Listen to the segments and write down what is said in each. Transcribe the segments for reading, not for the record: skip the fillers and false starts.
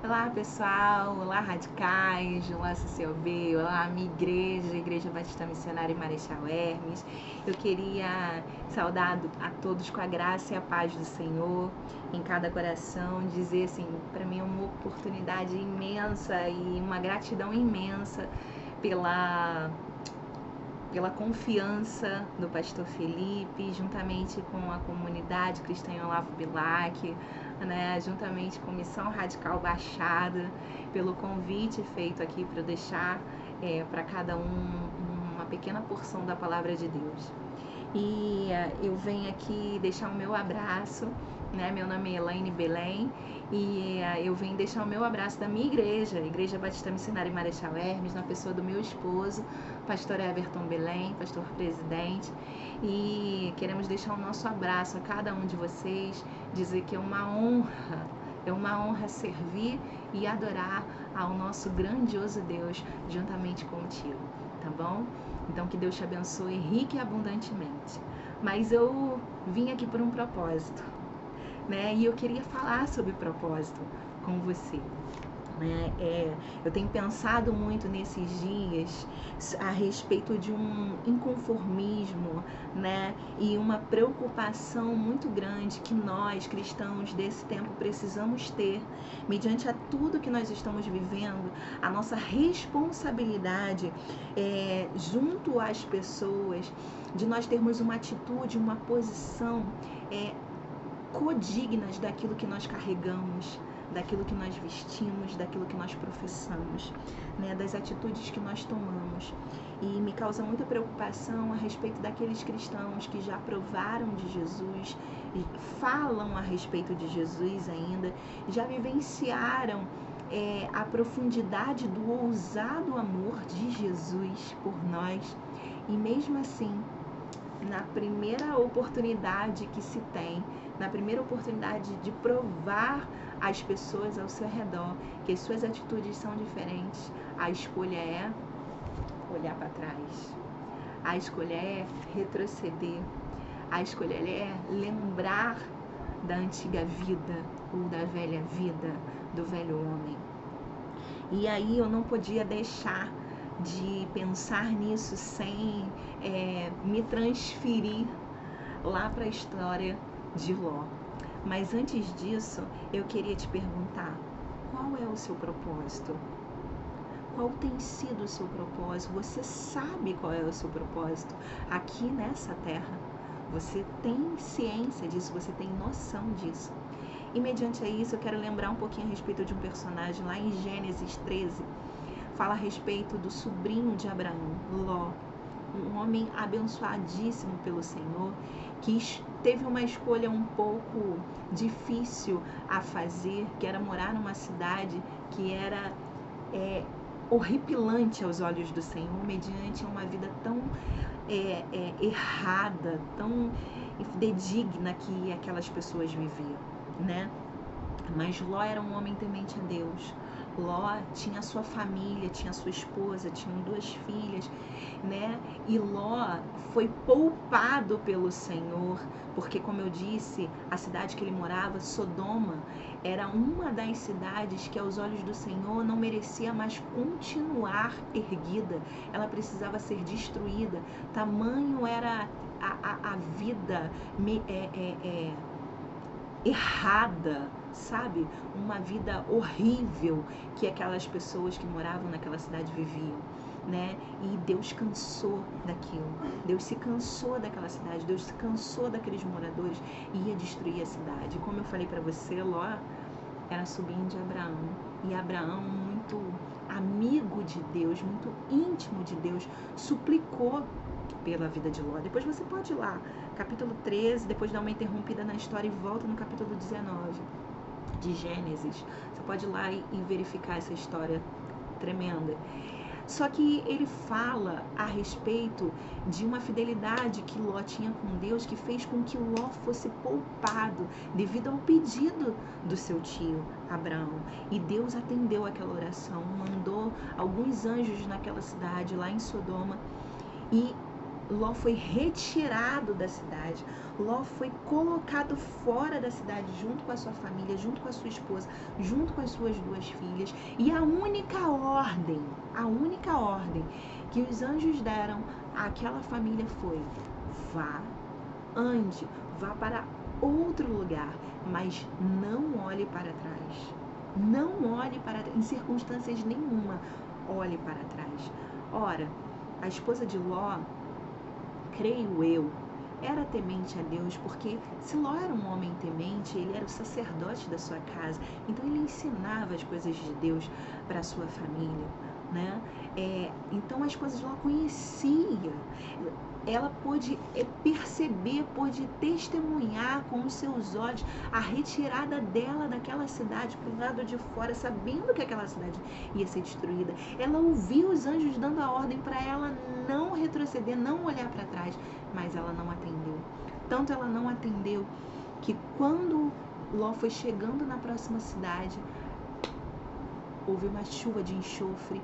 Olá pessoal, olá radicais, olá CCOB, olá minha igreja, Igreja Batista Missionária em Marechal Hermes. Eu queria saudar a todos com a graça e a paz do Senhor em cada coração, dizer assim, para mim é uma oportunidade imensa e uma gratidão imensa pela confiança do pastor Felipe, juntamente com a comunidade cristã em Olavo Bilac, né, juntamente com Missão Radical Baixada, pelo convite feito aqui para eu deixar para cada uma pequena porção da palavra de Deus. E eu venho aqui deixar o meu abraço, né? Meu nome é Elaine Belém e eu venho deixar o meu abraço da minha igreja, Igreja Batista Missionária em Marechal Hermes, na pessoa do meu esposo, pastor Everton Belém, pastor presidente, e queremos deixar o nosso abraço a cada um de vocês, dizer que é uma honra servir e adorar ao nosso grandioso Deus juntamente contigo, tá bom? Então que Deus te abençoe rica e abundantemente. Mas eu vim aqui por um propósito, né? E eu queria falar sobre propósito com você. Eu tenho pensado muito nesses dias a respeito de um inconformismo, né? E uma preocupação muito grande que nós, cristãos desse tempo, precisamos ter, mediante a tudo que nós estamos vivendo, a nossa responsabilidade junto às pessoas, de nós termos uma atitude, uma posição codignas daquilo que nós carregamos, daquilo que nós vestimos, daquilo que nós professamos, né, das atitudes que nós tomamos. E me causa muita preocupação a respeito daqueles cristãos que já provaram de Jesus, falam a respeito de Jesus ainda, já vivenciaram a profundidade do ousado amor de Jesus por nós, e mesmo assim, na primeira oportunidade que se tem, na primeira oportunidade de provar às pessoas ao seu redor que as suas atitudes são diferentes, a escolha é olhar para trás, a escolha é retroceder, a escolha é lembrar da antiga vida ou da velha vida, do velho homem. E aí eu não podia deixar de pensar nisso sem me transferir lá para a história de Ló. Mas antes disso, eu queria te perguntar, qual é o seu propósito? Qual tem sido o seu propósito? Você sabe qual é o seu propósito aqui nessa terra? Você tem ciência disso, você tem noção disso. E mediante a isso, eu quero lembrar um pouquinho a respeito de um personagem lá em Gênesis 13. Fala a respeito do sobrinho de Abraão, Ló, um homem abençoadíssimo pelo Senhor, que teve uma escolha um pouco difícil a fazer, que era morar numa cidade que era horripilante aos olhos do Senhor, mediante uma vida tão errada, tão fidedigna que aquelas pessoas viviam, né? Mas Ló era um homem temente a Deus. Ló tinha sua família, tinha sua esposa, tinham 2 filhas, né? E Ló foi poupado pelo Senhor, porque, como eu disse, a cidade que ele morava, Sodoma, era uma das cidades que aos olhos do Senhor não merecia mais continuar erguida, ela precisava ser destruída. Tamanho era a vida errada, sabe? Uma vida horrível que aquelas pessoas que moravam naquela cidade viviam, né? E Deus cansou daquilo. Deus se cansou daquela cidade, Deus se cansou daqueles moradores e ia destruir a cidade. Como eu falei para você, Ló era sobrinho de Abraão. E Abraão, muito amigo de Deus, muito íntimo de Deus, suplicou pela vida de Ló. Depois você pode ir lá, capítulo 13, depois dar uma interrompida na história e volta no capítulo 19 de Gênesis. Você pode ir lá e verificar essa história tremenda. Só que ele fala a respeito de uma fidelidade que Ló tinha com Deus, que fez com que Ló fosse poupado devido ao pedido do seu tio Abraão. E Deus atendeu aquela oração, mandou alguns anjos naquela cidade, lá em Sodoma, e Ló foi retirado da cidade. Ló foi colocado fora da cidade junto com a sua família, junto com a sua esposa, junto com as suas 2 filhas. E a única ordem que os anjos deram àquela família foi: vá, ande, vá para outro lugar, mas não olhe para trás. Não olhe para trás, em circunstâncias nenhuma, olhe para trás. Ora, a esposa de Ló, creio eu, era temente a Deus, porque se Ló era um homem temente, ele era o sacerdote da sua casa, então ele ensinava as coisas de Deus para a sua família, né? Então a esposa de Ló conhecia, ela pôde perceber, pôde testemunhar com os seus olhos a retirada dela daquela cidade para o lado de fora, sabendo que aquela cidade ia ser destruída. Ela ouviu os anjos dando a ordem para ela não retroceder, não olhar para trás, mas ela não atendeu. Tanto ela não atendeu que quando Ló foi chegando na próxima cidade, houve uma chuva de enxofre,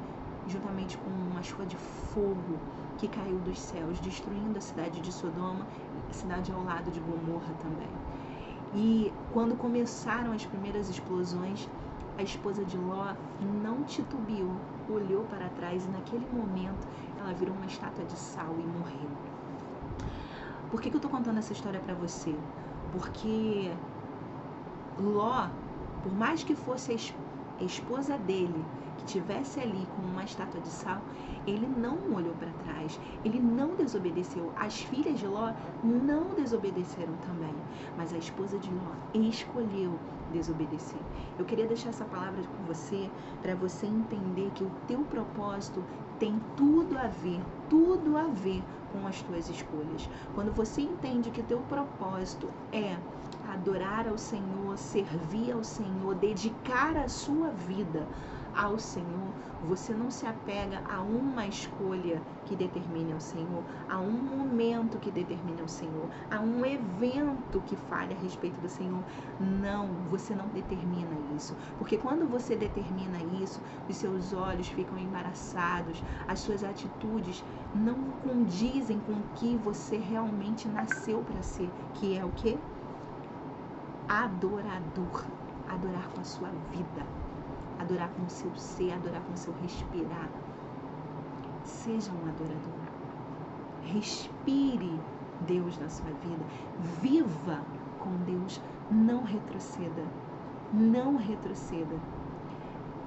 juntamente com uma chuva de fogo que caiu dos céus, destruindo a cidade de Sodoma, a cidade ao lado de Gomorra também. E quando começaram as primeiras explosões, a esposa de Ló não titubeou, olhou para trás e naquele momento ela virou uma estátua de sal e morreu. Por que eu estou contando essa história para você? Porque Ló, por mais que fosse a esposa dele, que estivesse ali como uma estátua de sal, ele não olhou para trás, ele não desobedeceu. As filhas de Ló não desobedeceram também, mas a esposa de Ló escolheu desobedecer. Eu queria deixar essa palavra com você, para você entender que o teu propósito tem tudo a ver com as tuas escolhas. Quando você entende que teu propósito é adorar ao Senhor, servir ao Senhor, dedicar a sua vida ao Senhor, você não se apega a uma escolha que determine ao Senhor, a um momento que determine ao Senhor, a um evento que fale a respeito do Senhor. Não, você não determina isso, porque quando você determina isso, os seus olhos ficam embaraçados, as suas atitudes não condizem com o que você realmente nasceu para ser, que é o quê? Adorador. Adorar com a sua vida, adorar com o seu ser, adorar com o seu respirar. Seja um adorador. Respire Deus na sua vida. Viva com Deus. Não retroceda. Não retroceda.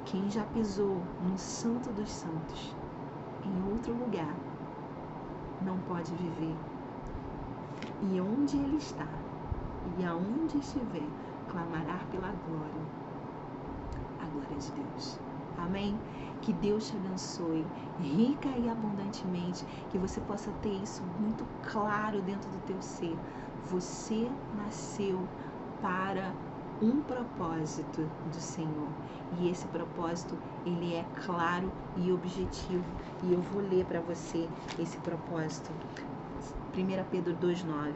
Quem já pisou no Santo dos Santos, em outro lugar, não pode viver. E onde ele está, e aonde estiver, clamará pela glória, a glória de Deus. Amém? Que Deus te abençoe rica e abundantemente, que você possa ter isso muito claro dentro do teu ser. Você nasceu para um propósito do Senhor, e esse propósito, ele é claro e objetivo, e eu vou ler para você esse propósito. 1 Pedro 2,9.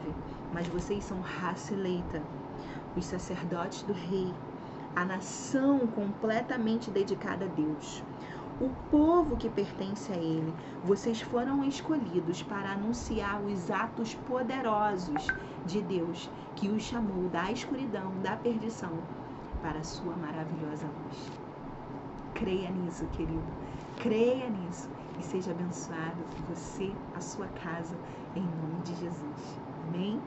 Mas vocês são raça eleita, os sacerdotes do rei, a nação completamente dedicada a Deus, o povo que pertence a Ele. Vocês foram escolhidos para anunciar os atos poderosos de Deus, que os chamou da escuridão, da perdição, para a sua maravilhosa luz. Creia nisso, querido. Creia nisso e seja abençoado você, a sua casa, em nome de Jesus. Amém?